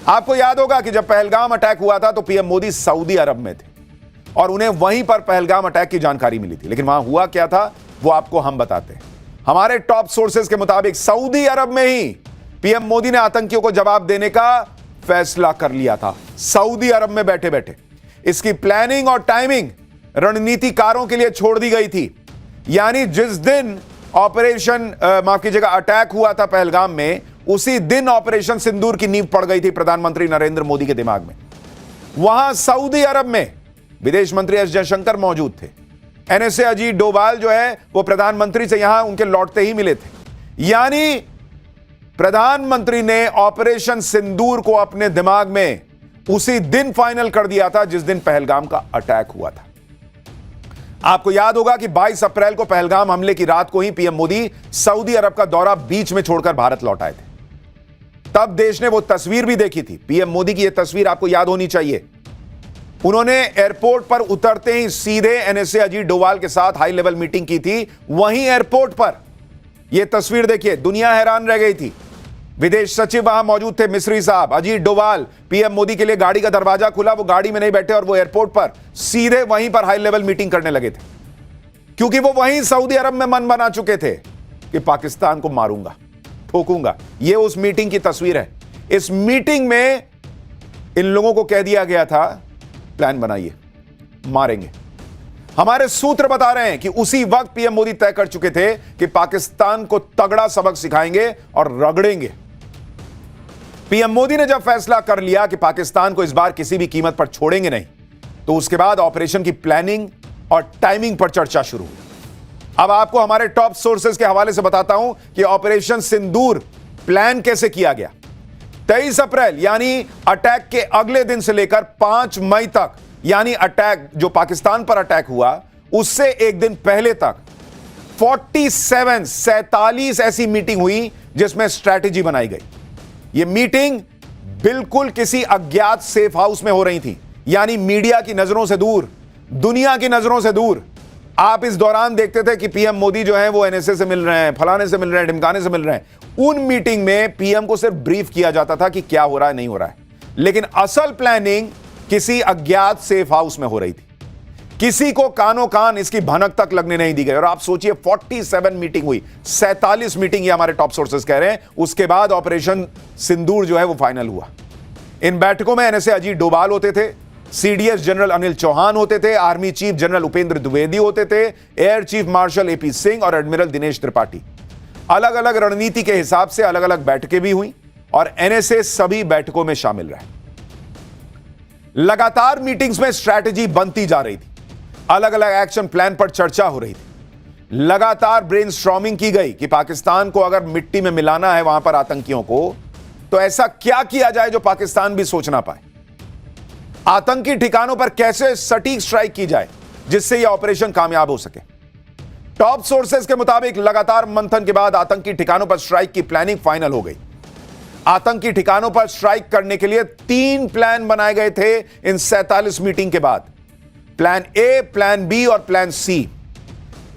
आपको याद होगा कि जब पहलगाम अटैक हुआ था तो पीएम मोदी सऊदी अरब में थे और उन्हें वहीं पर पहलगाम अटैक की जानकारी मिली थी। लेकिन वहां हुआ क्या था वो आपको हम बताते हैं। हमारे टॉप सोर्सेज के मुताबिक सऊदी अरब में ही पीएम मोदी ने आतंकियों को जवाब देने का फैसला कर लिया था। सऊदी अरब में बैठे बैठे इसकी प्लानिंग और टाइमिंग रणनीतिकारों के लिए छोड़ दी गई थी। यानी जिस दिन ऑपरेशन माफ कीजिएगा अटैक हुआ था पहलगाम में, उसी दिन ऑपरेशन सिंदूर की नींव पड़ गई थी प्रधानमंत्री नरेंद्र मोदी के दिमाग में। वहां सऊदी अरब में विदेश मंत्री एस जयशंकर मौजूद थे। एनएसए अजीत डोभाल जो है वो प्रधानमंत्री से यहां उनके लौटते ही मिले थे। यानी प्रधानमंत्री ने ऑपरेशन सिंदूर को अपने दिमाग में उसी दिन फाइनल कर दिया था जिस दिन पहलगाम का अटैक हुआ था। आपको याद होगा कि 22 अप्रैल को पहलगाम हमले की रात को ही पीएम मोदी सऊदी अरब का दौरा बीच में छोड़कर भारत लौट आए थे। तब देश ने वो तस्वीर भी देखी थी। पीएम मोदी की यह तस्वीर आपको याद होनी चाहिए। उन्होंने एयरपोर्ट पर उतरते ही सीधे एनएसए अजीत डोभाल के साथ हाई लेवल मीटिंग की थी। वहीं एयरपोर्ट पर यह तस्वीर देखिए, दुनिया हैरान रह गई थी। विदेश सचिव वहां मौजूद थे, मिस्री साहब, अजीत डोभाल। पीएम मोदी के लिए गाड़ी का दरवाजा खुला, वो गाड़ी में नहीं बैठे और वो एयरपोर्ट पर सीधे वहीं पर हाई लेवल मीटिंग करने लगे थे, क्योंकि वो वहीं सऊदी अरब में मन बना चुके थे कि पाकिस्तान को मारूंगा, ठोकूंगा। ये उस मीटिंग की तस्वीर है। इस मीटिंग में इन लोगों को कह दिया गया था प्लान बनाइए, मारेंगे। हमारे सूत्र बता रहे हैं कि उसी वक्त पीएम मोदी तय कर चुके थे कि पाकिस्तान को तगड़ा सबक सिखाएंगे और रगड़ेंगे। पीएम मोदी ने जब फैसला कर लिया कि पाकिस्तान को इस बार किसी भी कीमत पर छोड़ेंगे नहीं, तो उसके बाद ऑपरेशन की प्लानिंग और टाइमिंग पर चर्चा शुरू हुई। अब आपको हमारे टॉप सोर्सेज के हवाले से बताता हूं कि ऑपरेशन सिंदूर प्लान कैसे किया गया। 23 अप्रैल यानी अटैक के अगले दिन से लेकर 5 मई तक, यानी अटैक जो पाकिस्तान पर अटैक हुआ उससे एक दिन पहले तक 47 ऐसी मीटिंग हुई जिसमें स्ट्रैटेजी बनाई गई। यह मीटिंग बिल्कुल किसी अज्ञात सेफ हाउस में हो रही थी, यानी मीडिया की नजरों से दूर, दुनिया की नजरों से दूर। आप इस दौरान देखते थे कि पीएम मोदी जो है वो एनएसए से मिल रहे हैं, फलाने से मिल रहे हैं, ढिमकाने से मिल रहे हैं। उन मीटिंग में पीएम को सिर्फ ब्रीफ किया जाता था कि क्या हो रहा है, नहीं हो रहा है, लेकिन असल प्लानिंग किसी अज्ञात सेफ हाउस में हो रही थी। किसी को कानो कान इसकी भनक तक लगने नहीं दी गई। और आप सोचिए 47 मीटिंग हुई, 47 मीटिंग, ये हमारे टॉप सोर्सेस कह रहे हैं। उसके बाद ऑपरेशन सिंदूर जो है वो फाइनल हुआ। इन बैठकों में एनएसए अजीत डोभाल होते थे, सीडीएस जनरल अनिल चौहान होते थे, army chief general Upendra Dwivedi होते थे, air chief marshal AP Singh और एडमिरल दिनेश त्रिपाठी। अलग अलग रणनीति के हिसाब से अलग अलग बैठकें भी हुई और एनएसए सभी बैठकों में शामिल रहे। लगातार मीटिंग्स में स्ट्रैटेजी बनती जा रही थी, अलग अलग एक्शन प्लान पर चर्चा हो रही थी, लगातार ब्रेनस्टॉर्मिंग की गई कि पाकिस्तान को अगर मिट्टी में मिलाना है वहां पर आतंकियों को, तो ऐसा क्या किया जाए जो पाकिस्तान भी सोच ना पाए। आतंकी ठिकानों पर कैसे सटीक स्ट्राइक की जाए जिससे यह ऑपरेशन कामयाब हो सके। टॉप सोर्सेज के मुताबिक लगातार मंथन के बाद आतंकी ठिकानों पर स्ट्राइक की प्लानिंग फाइनल हो गई। आतंकी ठिकानों पर स्ट्राइक करने के लिए 3 प्लान बनाए गए थे इन 47 मीटिंग के बाद। प्लान ए, प्लान बी और प्लान सी।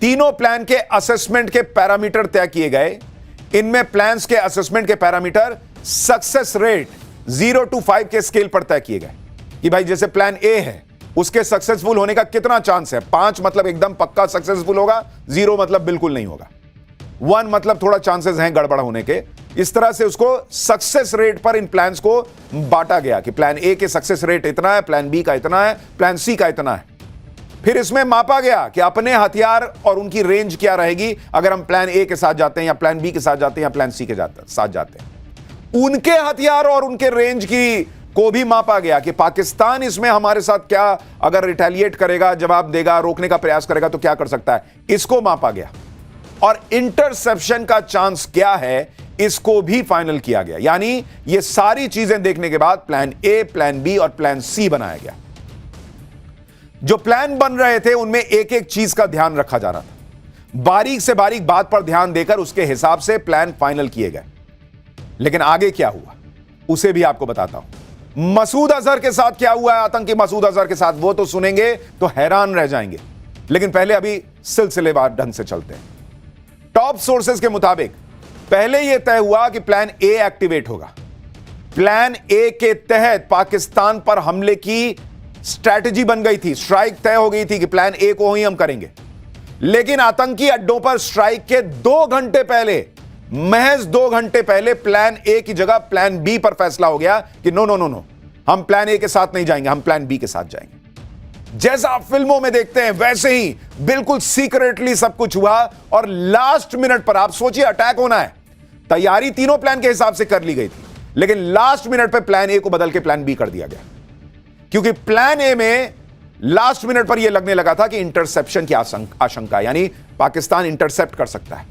तीनों प्लान के असेसमेंट के पैरामीटर तय किए गए। इनमें प्लान्स के असेसमेंट के पैरामीटर सक्सेस रेट 0 to 5 के स्केल पर तय किए गए कि भाई जैसे प्लान ए है उसके सक्सेसफुल होने का कितना चांस है। 5 मतलब एकदम पक्का सक्सेसफुल होगा, 0 मतलब बिल्कुल नहीं होगा, 1 मतलब थोड़ा चांसेस हैं गड़बड़ होने के। इस तरह से उसको सक्सेस रेट पर इन प्लान्स को बांटा गया कि प्लान ए के सक्सेस रेट इतना है, प्लान बी का इतना है, प्लान सी का इतना है। फिर इसमें मापा गया कि अपने हथियार और उनकी रेंज क्या रहेगी अगर हम प्लान ए के साथ जाते हैं या प्लान बी के साथ जाते हैं या प्लान सी के साथ जाते हैं। उनके हथियार और उनके रेंज की को भी मापा गया कि पाकिस्तान इसमें हमारे साथ क्या अगर रिटेलिएट करेगा, जवाब देगा, रोकने का प्रयास करेगा तो क्या कर सकता है, इसको मापा गया। और इंटरसेप्शन का चांस क्या है इसको भी फाइनल किया गया। यानी ये सारी चीजें देखने के बाद प्लान ए, प्लान बी और प्लान सी बनाया गया। जो प्लान बन रहे थे उनमें एक एक चीज का ध्यान रखा जा रहा था, बारीक से बारीक बात पर ध्यान देकर उसके हिसाब से प्लान फाइनल किए गए। लेकिन आगे क्या हुआ उसे भी आपको बताता हूं। मसूद अजहर के साथ क्या हुआ है, आतंकी मसूद अजहर के साथ, वो तो सुनेंगे तो हैरान रह जाएंगे। लेकिन पहले अभी सिलसिलेवार ढंग से चलते हैं। टॉप सोर्सेज के मुताबिक पहले यह तय हुआ कि प्लान ए एक्टिवेट होगा। प्लान ए के तहत पाकिस्तान पर हमले की स्ट्रैटेजी बन गई थी, स्ट्राइक तय हो गई थी कि प्लान ए को ही हम करेंगे। लेकिन आतंकी अड्डों पर स्ट्राइक के 2 घंटे पहले, महज 2 घंटे पहले प्लान ए की जगह प्लान बी पर फैसला हो गया कि नो नो नो नो, हम प्लान ए के साथ नहीं जाएंगे, हम प्लान बी के साथ जाएंगे। जैसा आप फिल्मों में देखते हैं वैसे ही बिल्कुल सीक्रेटली सब कुछ हुआ और लास्ट मिनट पर, आप सोचिए अटैक होना है, तैयारी तीनों प्लान के हिसाब से कर ली गई थी, लेकिन लास्ट मिनट पर प्लान ए को बदल के प्लान बी कर दिया गया, क्योंकि प्लान ए में लास्ट मिनट पर यह लगने लगा था कि इंटरसेप्शन की आशंका, यानी पाकिस्तान इंटरसेप्ट कर सकता है,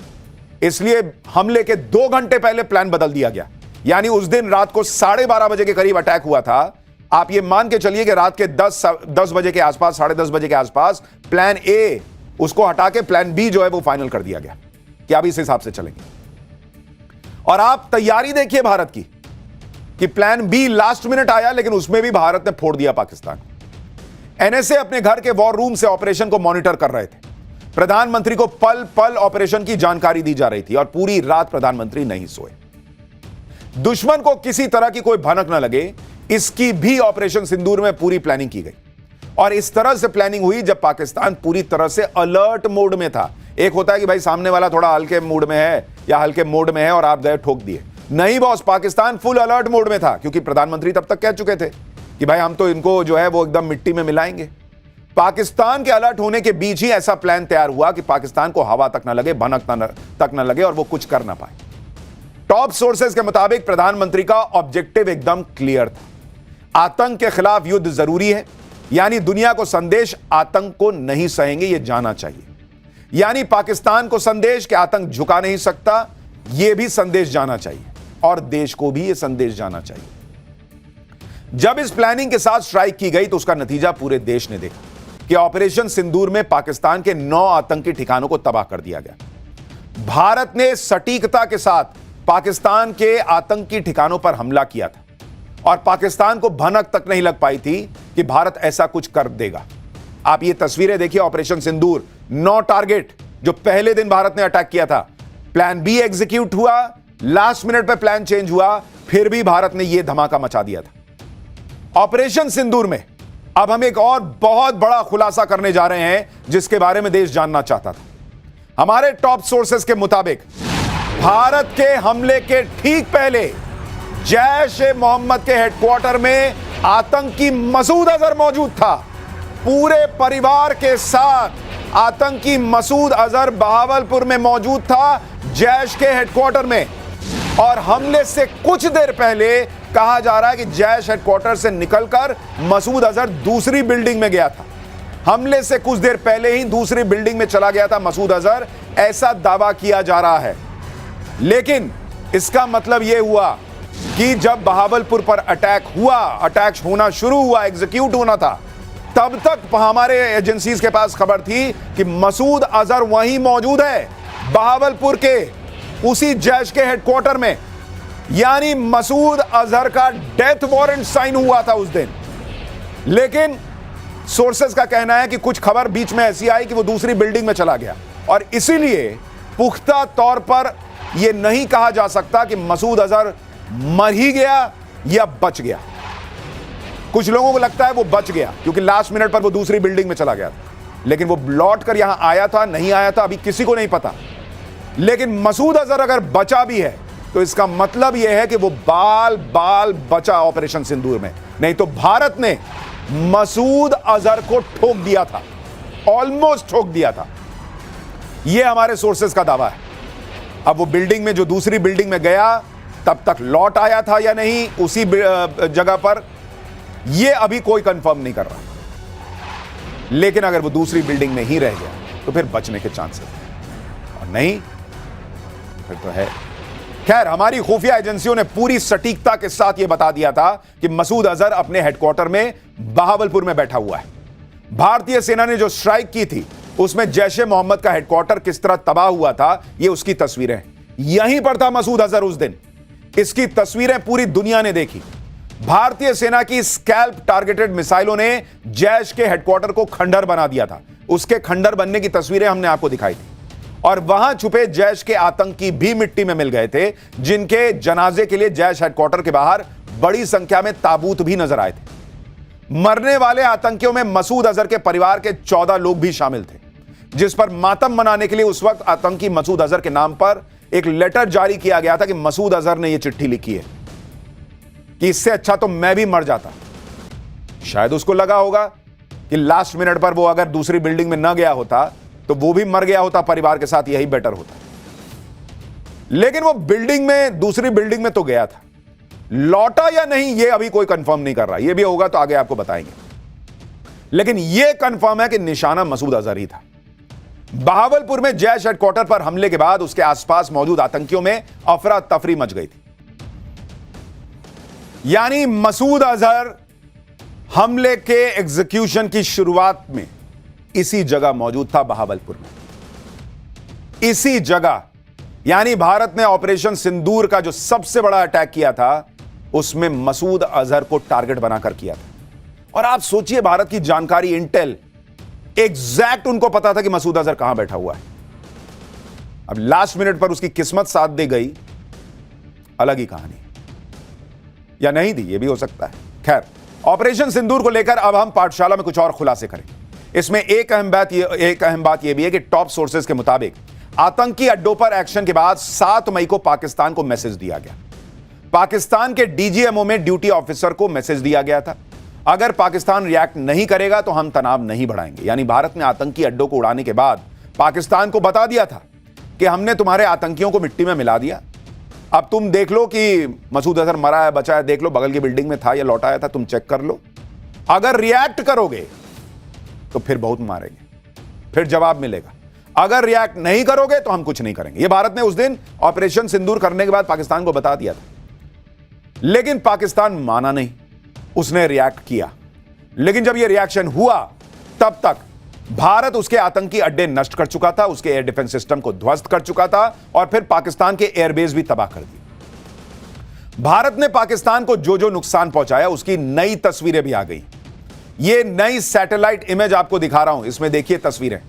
इसलिए हमले के 2 घंटे पहले प्लान बदल दिया गया। यानी उस दिन रात को 12:30 बजे के करीब अटैक हुआ था। आप ये मान के चलिए कि रात के 10 बजे के आसपास, 10:30 बजे के आसपास प्लान ए उसको हटा के प्लान बी जो है वो फाइनल कर दिया गया कि आप इस हिसाब से चलेंगे। और आप तैयारी देखिए भारत की कि प्लान बी लास्ट मिनट आया, लेकिन उसमें भी भारत ने फोड़ दिया पाकिस्तान। एनएसए अपने घर के वॉर रूम से ऑपरेशन को मॉनिटर कर रहे थे। प्रधानमंत्री को पल पल ऑपरेशन की जानकारी दी जा रही थी और पूरी रात प्रधानमंत्री नहीं सोए। दुश्मन को किसी तरह की कोई भनक न लगे, इसकी भी ऑपरेशन सिंदूर में पूरी प्लानिंग की गई। और इस तरह से प्लानिंग हुई जब पाकिस्तान पूरी तरह से अलर्ट मोड में था। एक होता है कि भाई सामने वाला थोड़ा हल्के मूड में है या हल्के मोड में है और आप गए ठोक दिए। नहीं boss, Pakistan full alert mode में था, क्योंकि प्रधानमंत्री तब तक कह चुके थे कि भाई हम तो इनको जो है वो एकदम मिट्टी में मिलाएंगे। पाकिस्तान के अलर्ट होने के बीच ही ऐसा प्लान तैयार हुआ कि पाकिस्तान को हवा तक न लगे, भनक तक न लगे और वो कुछ कर ना पाए। टॉप सोर्सेज के मुताबिक प्रधानमंत्री का ऑब्जेक्टिव एकदम क्लियर था। आतंक के खिलाफ युद्ध जरूरी है, यानी दुनिया को संदेश आतंक को नहीं सहेंगे ये जाना चाहिए। यानी पाकिस्तान को संदेश कि आतंक झुका नहीं सकता, यह भी संदेश जाना चाहिए और देश को भी यह संदेश जाना चाहिए। जब इस प्लानिंग के साथ स्ट्राइक की गई तो उसका नतीजा पूरे देश ने देखा कि ऑपरेशन सिंदूर में पाकिस्तान के 9 आतंकी ठिकानों को तबाह कर दिया गया। भारत ने सटीकता के साथ पाकिस्तान के आतंकी ठिकानों पर हमला किया था और पाकिस्तान को भनक तक नहीं लग पाई थी कि भारत ऐसा कुछ कर देगा। आप ये तस्वीरें देखिए, ऑपरेशन सिंदूर, 9 टारगेट जो पहले दिन भारत ने अटैक किया था। प्लान बी एग्जीक्यूट हुआ, लास्ट मिनट पे प्लान चेंज हुआ, फिर भी भारत ने यह धमाका मचा दिया था। ऑपरेशन सिंदूर में अब हम एक और बहुत बड़ा खुलासा करने जा रहे हैं जिसके बारे में देश जानना चाहता था। हमारे टॉप सोर्सेस के मुताबिक भारत के हमले के ठीक पहले जैश-ए-मोहम्मद के हेडक्वार्टर में आतंकी मसूद अजहर मौजूद था। पूरे परिवार के साथ आतंकी मसूद अजहर बहावलपुर में मौजूद था, जैश के हेडक्वार्टर में। और हमले से कुछ देर पहले कहा जा रहा है कि जैश हेडक्वार्टर से निकलकर मसूद अजहर दूसरी बिल्डिंग में गया था। हमले से कुछ देर पहले ही दूसरी बिल्डिंग में चला गया था मसूद अजहर, ऐसा दावा किया जा रहा है। लेकिन इसका मतलब यह हुआ कि जब बहावलपुर पर अटैक होना शुरू हुआ, एग्जीक्यूट होना था, तब तक हमारे एजेंसीज के पास खबर थी कि मसूद अजहर वहीं मौजूद है, बहावलपुर के उसी जैश के हेडक्वार्टर में। यानी मसूद अजहर का डेथ वारंट साइन हुआ था उस दिन। लेकिन सोर्सेस का कहना है कि कुछ खबर बीच में ऐसी आई कि वो दूसरी बिल्डिंग में चला गया और इसीलिए पुख्ता तौर पर यह नहीं कहा जा सकता कि मसूद अजहर मर ही गया या बच गया। कुछ लोगों को लगता है वो बच गया क्योंकि लास्ट मिनट पर वो दूसरी बिल्डिंग में चला गया था, लेकिन वो लौट कर यहां आया था नहीं आया था अभी किसी को नहीं पता। लेकिन मसूद अजहर अगर बचा भी है तो इसका मतलब यह है कि वो बाल बाल बचा ऑपरेशन सिंदूर में, नहीं तो भारत ने मसूद अजहर को ठोक दिया था, ऑलमोस्ट ठोक दिया था। यह हमारे सोर्सेस का दावा है। अब वो बिल्डिंग में, जो दूसरी बिल्डिंग में गया, तब तक लौट आया था या नहीं उसी जगह पर, यह अभी कोई कंफर्म नहीं कर रहा। लेकिन अगर वो दूसरी बिल्डिंग में ही रह गया तो फिर बचने के चांसेस हैं, और नहीं फिर तो है। खैर, हमारी खुफिया एजेंसियों ने पूरी सटीकता के साथ यह बता दिया था कि मसूद अजहर अपने हेडक्वार्टर में बहावलपुर में बैठा हुआ है। भारतीय सेना ने जो स्ट्राइक की थी उसमें जैश-ए-मोहम्मद का हेडक्वार्टर किस तरह तबाह हुआ था, यह उसकी तस्वीरें। यहीं पर था मसूद अजहर उस दिन। इसकी तस्वीरें पूरी दुनिया ने देखी। भारतीय सेना की स्कैल्प टारगेटेड मिसाइलों ने जैश के हेडक्वार्टर को खंडर बना दिया था। उसके खंडर बनने की तस्वीरें हमने आपको दिखाई थी और वहां छुपे जैश के आतंकी भी मिट्टी में मिल गए थे, जिनके जनाजे के लिए जैश हेडक्वार्टर के बाहर बड़ी संख्या में ताबूत भी नजर आए थे। मरने वाले आतंकियों में मसूद अजहर के परिवार के 14 लोग भी शामिल थे, जिस पर मातम मनाने के लिए उस वक्त आतंकी मसूद अजहर के नाम पर एक लेटर जारी किया गया था कि मसूद अजहर ने यह चिट्ठी लिखी है कि इससे अच्छा तो मैं भी मर जाता। शायद उसको लगा होगा कि लास्ट मिनट पर वो अगर दूसरी बिल्डिंग में न गया होता तो वो भी मर गया होता परिवार के साथ, यही बेटर होता। लेकिन वो बिल्डिंग में, दूसरी बिल्डिंग में तो गया था। लौटा या नहीं ये अभी कोई कंफर्म नहीं कर रहा, ये भी होगा तो आगे आपको बताएंगे। लेकिन ये कंफर्म है कि निशाना मसूद अजहर ही था। बहावलपुर में जैश हेडक्वार्टर पर हमले के बाद उसके आसपास मौजूद आतंकियों में अफरा तफरी मच गई थी। यानी मसूद अजहर हमले के एग्जीक्यूशन की शुरुआत में इसी जगह मौजूद था, बहावलपुर में, इसी जगह। यानी भारत ने ऑपरेशन सिंदूर का जो सबसे बड़ा अटैक किया था उसमें मसूद अजहर को टारगेट बनाकर किया था। और आप सोचिए, भारत की जानकारी, इंटेल, एग्जैक्ट उनको पता था कि मसूद अजहर कहां बैठा हुआ है। अब लास्ट मिनट पर उसकी किस्मत साथ दे गई, अलग ही कहानी, या नहीं दी, यह भी हो सकता है। खैर, ऑपरेशन सिंदूर को लेकर अब हम पाठशाला में कुछ और खुलासे करें। इसमें एक अहम बात यह भी है कि टॉप सोर्सेज के मुताबिक आतंकी अड्डों पर एक्शन के बाद 7 मई को पाकिस्तान को मैसेज दिया गया। पाकिस्तान के डीजीएमओ में ड्यूटी ऑफिसर को मैसेज दिया गया था, अगर पाकिस्तान रिएक्ट नहीं करेगा तो हम तनाव नहीं बढ़ाएंगे। यानी भारत ने आतंकी अड्डों को उड़ाने के बाद पाकिस्तान को बता दिया था कि हमने तुम्हारे आतंकियों को मिट्टी में मिला दिया, अब तुम देख लो कि मसूद अजहर मरा है, बचा है, देख लो बगल की बिल्डिंग में था या लौटा आया था, तुम चेक कर लो। अगर रिएक्ट करोगे तो फिर बहुत मारेंगे, फिर जवाब मिलेगा। अगर रिएक्ट नहीं करोगे तो हम कुछ नहीं करेंगे। यह भारत ने उस दिन ऑपरेशन सिंदूर करने के बाद पाकिस्तान को बता दिया था। लेकिन पाकिस्तान माना नहीं, उसने रिएक्ट किया। लेकिन जब यह रिएक्शन हुआ तब तक भारत उसके आतंकी अड्डे नष्ट कर चुका था, उसके एयर डिफेंस सिस्टम को ध्वस्त कर चुका था और फिर पाकिस्तान के एयरबेस भी तबाह कर दिए। भारत ने पाकिस्तान को जो जो नुकसान पहुंचाया उसकी नई तस्वीरें भी आ गई। ये नई सैटेलाइट इमेज आपको दिखा रहा हूं, इसमें देखिए तस्वीरें,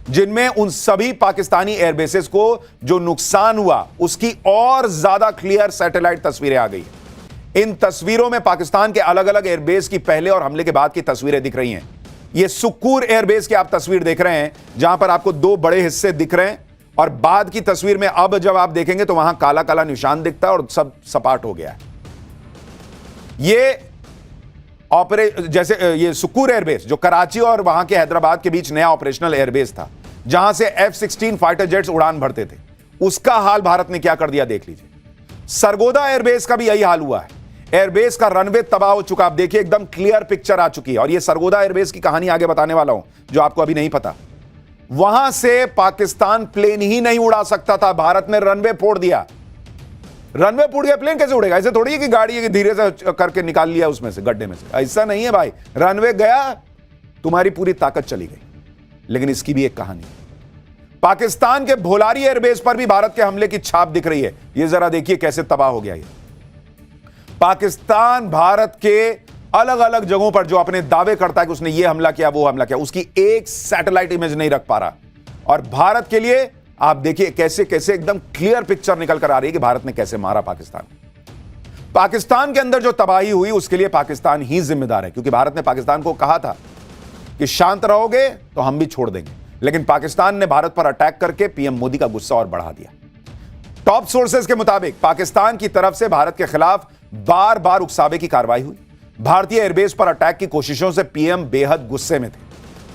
जिनमें उन सभी पाकिस्तानी एयरबेसेस को जो नुकसान हुआ उसकी और ज्यादा क्लियर सैटेलाइट तस्वीरें आ गई। इन तस्वीरों में पाकिस्तान के अलग अलग एयरबेस की पहले और हमले के बाद की तस्वीरें दिख रही हैं। ये सुक्कूर एयरबेस की आप तस्वीर देख रहे हैं, जहां पर आपको 2 बड़े हिस्से दिख रहे हैं, और बाद की तस्वीर में अब जब आप देखेंगे तो वहां काला काला निशान दिखता है और सब सपाट हो गया है। जैसे ये सुक्कूर एयरबेस जो कराची और वहां के हैदराबाद के बीच नया ऑपरेशनल एयरबेस था, जहां से F-16 फाइटर जेट्स उड़ान भरते थे, उसका हाल भारत ने क्या कर दिया देख लीजिए। सरगोदा एयरबेस का भी यही हाल हुआ है। एयरबेस का रनवे तबाह हो चुका, आप देखिए एकदम क्लियर पिक्चर आ चुकी है। और ये सरगोदा एयरबेस की कहानी आगे बताने वाला हूं जो आपको अभी नहीं पता। वहां से पाकिस्तान प्लेन ही नहीं उड़ा सकता था, भारत ने रनवे फोड़ दिया। रनवे फूट गया, प्लेन कैसे उड़ेगा? ऐसे थोड़ी है कि गाड़ी धीरे से करके निकाल लिया उसमें से, गड्ढे में से, ऐसा नहीं है भाई। रनवे गया, तुम्हारी पूरी ताकत चली गई। लेकिन इसकी भी एक कहानी है। पाकिस्तान के भोलारी एयरबेस पर भी भारत के हमले की छाप दिख रही है। ये जरा देखिए कैसे तबाह हो गया ये। पाकिस्तान भारत के अलग अलग जगहों पर जो अपने दावे करता है कि उसने ये हमला किया, वो हमला किया, उसकी एक सैटेलाइट इमेज नहीं रख पा रहा। और भारत के लिए आप देखिए कैसे कैसे एकदम क्लियर पिक्चर निकल कर आ रही है कि भारत ने कैसे मारा पाकिस्तान। पाकिस्तान के अंदर जो तबाही हुई उसके लिए पाकिस्तान ही जिम्मेदार है, क्योंकि भारत ने पाकिस्तान को कहा था कि शांत रहोगे तो हम भी छोड़ देंगे। लेकिन पाकिस्तान ने भारत पर अटैक करके पीएम मोदी का गुस्सा और बढ़ा दिया। टॉप सोर्सेज के मुताबिक पाकिस्तान की तरफ से भारत के खिलाफ बार बार उकसावे की कार्रवाई हुई। भारतीय एयरबेस पर अटैक की कोशिशों से पीएम बेहद गुस्से में थे।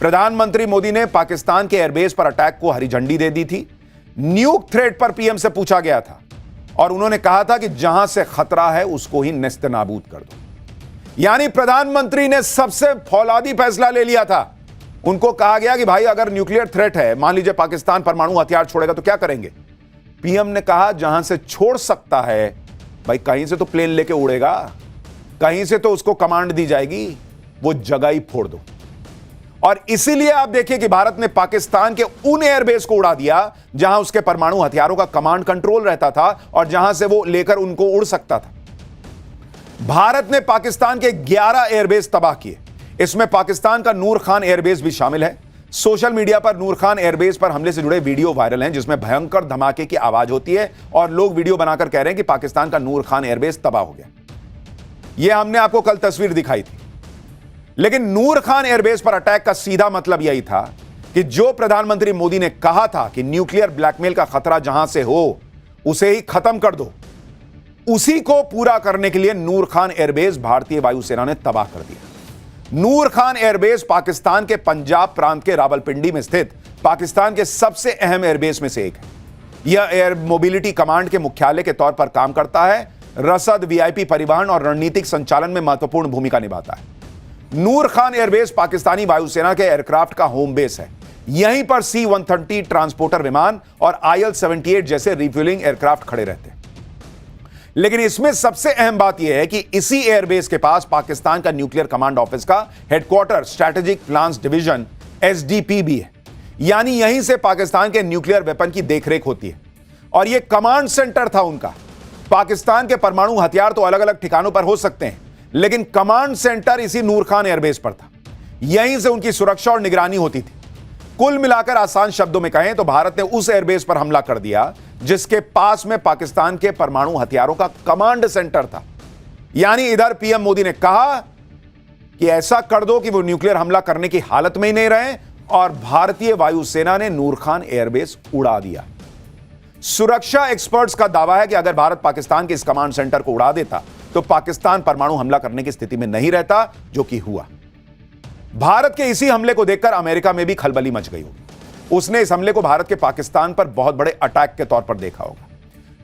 प्रधानमंत्री मोदी ने पाकिस्तान के एयरबेस पर अटैक को हरी झंडी दे दी थी। न्यूक थ्रेट पर पीएम से पूछा गया था और उन्होंने कहा था कि जहां से खतरा है उसको ही नेस्तनाबूद कर दो। यानी प्रधानमंत्री ने सबसे फौलादी फैसला ले लिया था। उनको कहा गया कि भाई अगर न्यूक्लियर थ्रेट है, मान लीजिए पाकिस्तान परमाणु हथियार छोड़ेगा तो क्या करेंगे? पीएम ने कहा जहां से छोड़ सकता है, भाई कहीं से तो प्लेन लेके उड़ेगा, कहीं से तो उसको कमांड दी जाएगी, वो जगह ही फोड़ दो। और इसीलिए आप देखिए कि भारत ने पाकिस्तान के उन एयरबेस को उड़ा दिया जहां उसके परमाणु हथियारों का कमांड कंट्रोल रहता था और जहां से वो लेकर उनको उड़ सकता था। भारत ने पाकिस्तान के 11 एयरबेस तबाह किए। इसमें पाकिस्तान का नूर खान एयरबेस भी शामिल है। सोशल मीडिया पर नूर खान एयरबेस पर हमले से जुड़े वीडियो वायरल हैं, जिसमें भयंकर धमाके की आवाज होती है और लोग वीडियो बनाकर कह रहे हैं कि पाकिस्तान का नूर खान एयरबेस तबाह हो गया। यह हमने आपको कल तस्वीर दिखाई थी। लेकिन नूर खान एयरबेस पर अटैक का सीधा मतलब यही था कि जो प्रधानमंत्री मोदी ने कहा था कि न्यूक्लियर ब्लैकमेल का खतरा जहां से हो उसे ही खत्म कर दो, उसी को पूरा करने के लिए नूर खान एयरबेस भारतीय वायुसेना ने तबाह कर दिया। नूर खान एयरबेस पाकिस्तान के पंजाब प्रांत के रावलपिंडी में स्थित पाकिस्तान के सबसे अहम एयरबेस में से एक है। यह एयर मोबिलिटी कमांड के मुख्यालय के तौर पर काम करता है, रसद, वीआईपी परिवहन और रणनीतिक संचालन में महत्वपूर्ण भूमिका निभाता है। नूर खान एयरबेस पाकिस्तानी वायुसेना के एयरक्राफ्ट का होम बेस है। यहीं पर C-130 ट्रांसपोर्टर विमान और IL-78 जैसे रिफ्यूलिंग एयरक्राफ्ट खड़े रहते हैं। लेकिन इसमें सबसे अहम बात यह है कि इसी एयरबेस के पास पाकिस्तान का न्यूक्लियर कमांड ऑफिस का headquarter strategic plans division SDP भी है। यानी यहीं से पाकिस्तान के न्यूक्लियर वेपन की देखरेख होती है और यह कमांड सेंटर था उनका। पाकिस्तान के परमाणु हथियार तो अलग अलग ठिकानों पर हो सकते हैं, लेकिन कमांड सेंटर इसी नूर खान एयरबेस पर था। यहीं से उनकी सुरक्षा और निगरानी होती थी। कुल मिलाकर आसान शब्दों में कहें तो भारत ने उस एयरबेस पर हमला कर दिया जिसके पास में पाकिस्तान के परमाणु हथियारों का कमांड सेंटर था। यानी इधर पीएम मोदी ने कहा कि ऐसा कर दो कि वो न्यूक्लियर हमला करने की हालत में ही नहीं रहे, और भारतीय वायुसेना ने नूर खान एयरबेस उड़ा दिया। सुरक्षा एक्सपर्ट्स का दावा है कि अगर भारत पाकिस्तान के इस कमांड सेंटर को उड़ा देता तो पाकिस्तान परमाणु हमला करने की स्थिति में नहीं रहता, जो कि हुआ। भारत के इसी हमले को देखकर अमेरिका में भी खलबली मच गई होगी। उसने इस हमले को भारत के पाकिस्तान पर बहुत बड़े अटैक के तौर पर देखा होगा।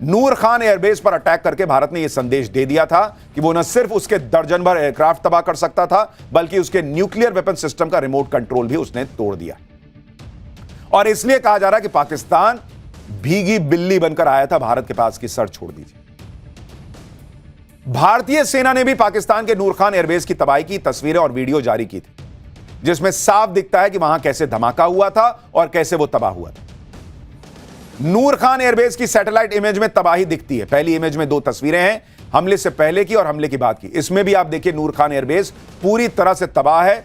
नूर खान एयरबेस पर अटैक करके भारत ने यह संदेश दे दिया था कि वो न सिर्फ उसके दर्जन भर एयरक्राफ्ट तबाह कर सकता था, बल्कि उसके न्यूक्लियर वेपन सिस्टम का रिमोट कंट्रोल भी उसने तोड़ दिया। और इसलिए कहा जा रहा है कि पाकिस्तान भीगी बिल्ली बनकर आया था भारत के पास की सर छोड़ दीजिए। भारतीय सेना ने भी पाकिस्तान के नूर खान एयरबेस की तबाही की तस्वीरें और वीडियो जारी की थी, जिसमें साफ दिखता है कि वहां कैसे धमाका हुआ था और कैसे वो तबाह हुआ था। नूर खान एयरबेस की सैटेलाइट इमेज में तबाही दिखती है। पहली इमेज में दो तस्वीरें हैं, हमले से पहले की और हमले के बाद की। इसमें भी आप देखिए नूर खान एयरबेस पूरी तरह से तबाह है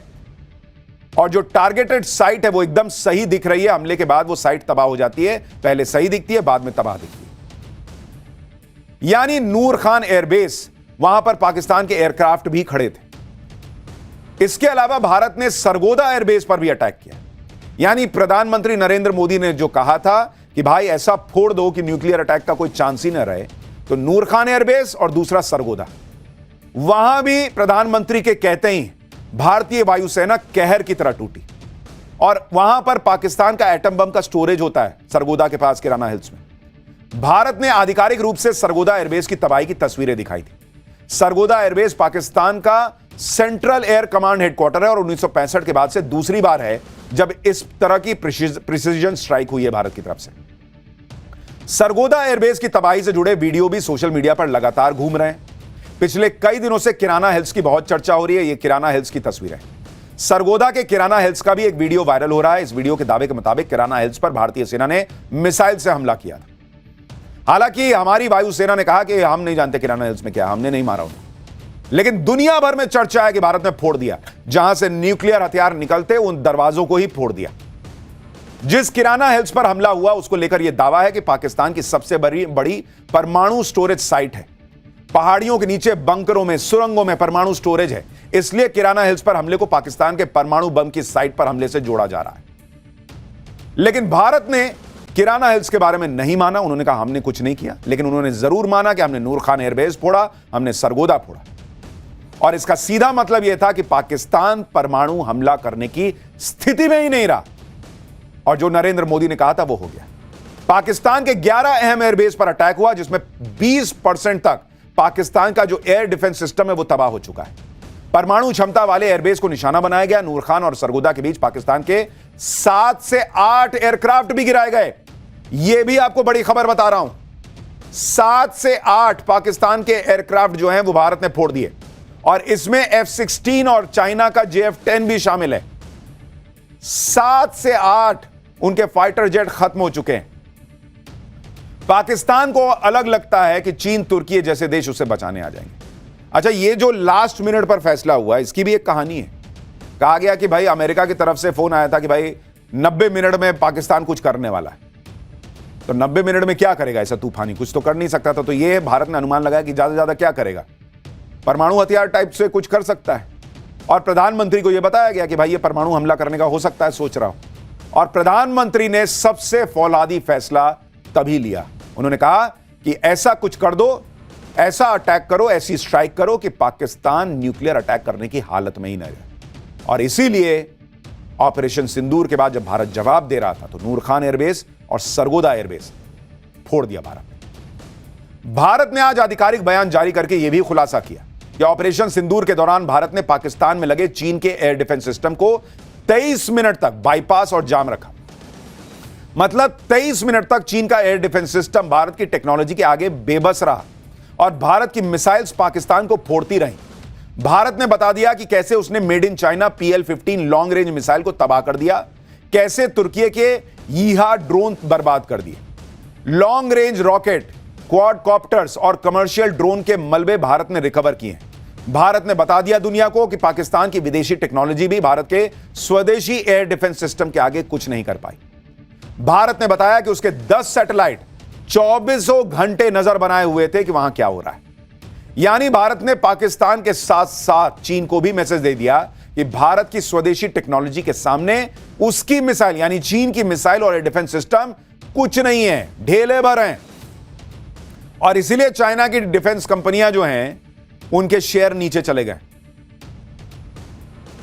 और जो टारगेटेड साइट है वो एकदम सही दिख रही है। हमले के बाद वो साइट तबाह हो जाती है, पहले सही दिखती है, बाद में तबाह दिखती है। यानी नूर खान एयरबेस, वहां पर पाकिस्तान के एयरक्राफ्ट भी खड़े थे। इसके अलावा भारत ने सरगोदा एयरबेस पर भी अटैक किया। यानी प्रधानमंत्री नरेंद्र मोदी ने जो कहा था कि भाई ऐसा फोड़ दो कि न्यूक्लियर अटैक का कोई चांस ही न रहे, तो नूर खान एयरबेस और दूसरा सरगोदा, वहां भी प्रधानमंत्री के कहते ही भारतीय वायुसेना कहर की तरह टूटी। और वहां पर पाकिस्तान का एटम बम का स्टोरेज होता है सरगोदा के पास किराना हिल्स में। भारत ने आधिकारिक रूप से सरगोदा एयरबेस की तबाही की तस्वीरें दिखाई थी। सरगोदा एयरबेस पाकिस्तान का सेंट्रल एयर कमांड हेडक्वार्टर है और 1965 के बाद से दूसरी बार है जब इस तरह की प्रिसीजन स्ट्राइक हुई है भारत की तरफ से। सरगोदा एयरबेस की तबाही से जुड़े वीडियो भी सोशल मीडिया पर लगातार घूम रहे हैं। पिछले कई दिनों से किराना हिल्स की बहुत चर्चा हो रही है। ये किराना हिल्स की तस्वीर है। सरगोदा के किराना हिल्स का भी एक वीडियो वायरल हो रहा है। इस वीडियो के दावे के मुताबिक किराना हिल्स पर भारतीय सेना ने मिसाइल से हमला किया था। हालांकि हमारी वायुसेना ने कहा कि हम नहीं जानते किराना हिल्स में क्या, हमने नहीं मारा उन्हें। लेकिन दुनिया भर में चर्चा है कि भारत ने फोड़ दिया, जहां से न्यूक्लियर हथियार निकलते उन दरवाजों को ही फोड़ दिया। जिस किराना हिल्स पर हमला हुआ उसको लेकर यह दावा है कि पाकिस्तान की सबसे बड़ी परमाणु स्टोरेज साइट है। पहाड़ियों के नीचे बंकरों में, सुरंगों में परमाणु स्टोरेज है। इसलिए किराना हिल्स पर हमले को पाकिस्तान के परमाणु बम की साइट पर हमले से जोड़ा जा रहा है। लेकिन भारत ने किराना हिल्स के बारे में नहीं माना। उन्होंने कहा हमने कुछ नहीं किया, लेकिन उन्होंने जरूर माना कि हमने नूर खान एयरबेस फोड़ा, हमने सरगोदा फोड़ा। और इसका सीधा मतलब यह था कि पाकिस्तान परमाणु हमला करने की स्थिति में ही नहीं रहा। और जो नरेंद्र मोदी ने कहा था वो हो गया। पाकिस्तान के 11 अहम एयरबेस पर अटैक हुआ, जिसमें 20% तक पाकिस्तान का जो एयर डिफेंस सिस्टम है वो तबाह हो चुका है। परमाणु क्षमता वाले एयरबेस को निशाना बनाया गया। नूर खान और सरगोदा के बीच पाकिस्तान के 7 से 8 एयरक्राफ्ट भी गिराए गए। यह भी आपको बड़ी खबर बता रहा हूं। 7 से 8 पाकिस्तान के एयरक्राफ्ट जो हैं वो भारत ने फोड़ दिए, और इसमें F-16 और चाइना का JF-10 भी शामिल है। 7 से 8 उनके फाइटर जेट खत्म हो चुके हैं। पाकिस्तान को अलग लगता है कि चीन, तुर्की जैसे देश उसे बचाने आ जाएंगे। अच्छा, ये जो लास्ट मिनट पर फैसला हुआ, इसकी भी एक कहानी है। कहा गया कि भाई अमेरिका की तरफ से फोन आया था कि भाई 90 मिनट में पाकिस्तान कुछ करने वाला है। तो 90 मिनट में क्या करेगा? ऐसा तूफानी कुछ तो कर नहीं सकता था। तो ये भारत ने अनुमान लगाया कि ज्यादा से ज्यादा क्या करेगा, परमाणु हथियार टाइप से कुछ कर सकता है। और प्रधानमंत्री को यह बताया गया कि भाई ये परमाणु हमला करने का हो सकता है, सोच रहा हूं। और प्रधानमंत्री ने सबसे फौलादी फैसला तभी लिया, उन्होंने कहा कि ऐसा कुछ कर दो, ऐसा अटैक करो, ऐसी स्ट्राइक करो कि पाकिस्तान न्यूक्लियर अटैक करने की हालत में ही न रहे। और इसीलिए ऑपरेशन सिंदूर के बाद जब भारत जवाब दे रहा था तो नूर खान एयरबेस और सरगोदा एयरबेस फोड़ दिया भारत ने आज आधिकारिक बयान जारी करके यह भी खुलासा किया कि ऑपरेशन सिंदूर के दौरान भारत ने पाकिस्तान में लगे चीन के एयर डिफेंस सिस्टम को 23 मिनट तक बाईपास और जाम रखा। मतलब 23 मिनट तक चीन का एयर डिफेंस सिस्टम भारत की टेक्नोलॉजी के आगे बेबस रहा और भारत की मिसाइल्स पाकिस्तान को फोड़ती रहीं। भारत ने बता दिया कि कैसे उसने made in China PL-15 long range missile को तबाह कर दिया, कैसे तुर्की के यीहा ड्रोन बर्बाद कर दिए। लॉन्ग रेंज रॉकेट, क्वाडकॉप्टर्स और कमर्शियल ड्रोन के मलबे भारत ने रिकवर किए हैं। भारत ने बता दिया दुनिया को कि पाकिस्तान की विदेशी टेक्नोलॉजी भी भारत के स्वदेशी एयर डिफेंस सिस्टम के आगे कुछ नहीं कर पाई। भारत ने बताया कि उसके 10 सैटेलाइट 24 घंटे नजर बनाए हुए थे कि वहां क्या हो रहा है। यानी भारत ने पाकिस्तान के साथ साथ चीन को भी मैसेज दे दिया कि भारत की स्वदेशी टेक्नोलॉजी के सामने उसकी मिसाइल यानी चीन की मिसाइल और एयर डिफेंस सिस्टम कुछ नहीं है, ढेले भर हैं। और इसीलिए चाइना की डिफेंस कंपनियां जो हैं उनके शेयर नीचे चले गए,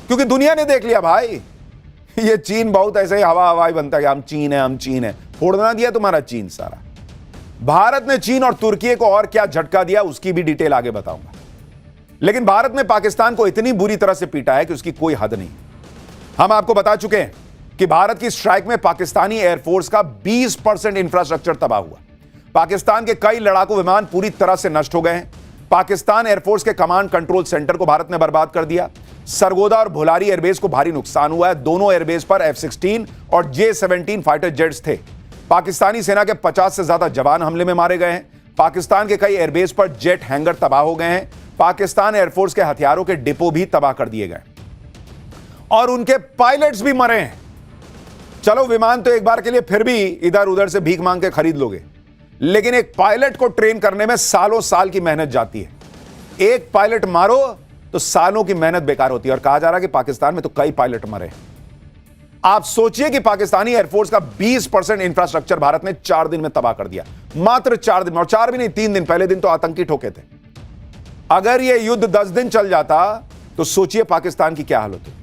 क्योंकि दुनिया ने देख लिया भाई ये चीन बहुत ऐसे ही हवा हवाई बनता है, हम चीन है, हम चीन है। फोड़ना दिया तुम्हारा चीन सारा। भारत ने चीन और तुर्की को और क्या झटका दिया उसकी भी डिटेल आगे बताऊंगा। लेकिन भारत ने पाकिस्तान को इतनी बुरी तरह से पीटा है कि उसकी कोई हद नहीं। हम आपको बता चुके हैं कि भारत की स्ट्राइक में पाकिस्तानी एयरफोर्स का 20% इंफ्रास्ट्रक्चर तबाह हुआ। पाकिस्तान के कई लड़ाकू विमान पूरी तरह से नष्ट हो गए हैं। पाकिस्तान एयरफोर्स के कमांड कंट्रोल सेंटर को भारत ने बर्बाद कर दिया। सरगोदा और भोलारी एयरबेस को भारी नुकसान हुआ है। दोनों एयरबेस पर F-16 और J-17 फाइटर जेट्स थे। पाकिस्तानी सेना के 50 से ज्यादा जवान हमले में मारे गए हैं। पाकिस्तान के कई एयरबेस पर जेट हैंगर तबाह हो गए हैं। पाकिस्तान एयरफोर्स के हथियारों के डिपो भी तबाह कर दिए गए और उनके पायलट्स भी मरे हैं। चलो विमान तो एक बार के लिए फिर भी इधर उधर से भीख मांग के खरीद लोगे, लेकिन एक पायलट को ट्रेन करने में सालों साल की मेहनत जाती है। एक पायलट मारो तो सालों की मेहनत बेकार होती है। और कहा जा रहा है कि पाकिस्तान में तो कई पायलट मरे। आप सोचिए कि पाकिस्तानी एयरफोर्स का 20% इंफ्रास्ट्रक्चर भारत ने 4 दिन में तबाह कर दिया। मात्र 4 दिन, और 4 भी नहीं, 3 दिन। पहले दिन तो आतंकी ठोके थे। अगर यह युद्ध 10 दिन चल जाता तो सोचिए पाकिस्तान की क्या हालत होती।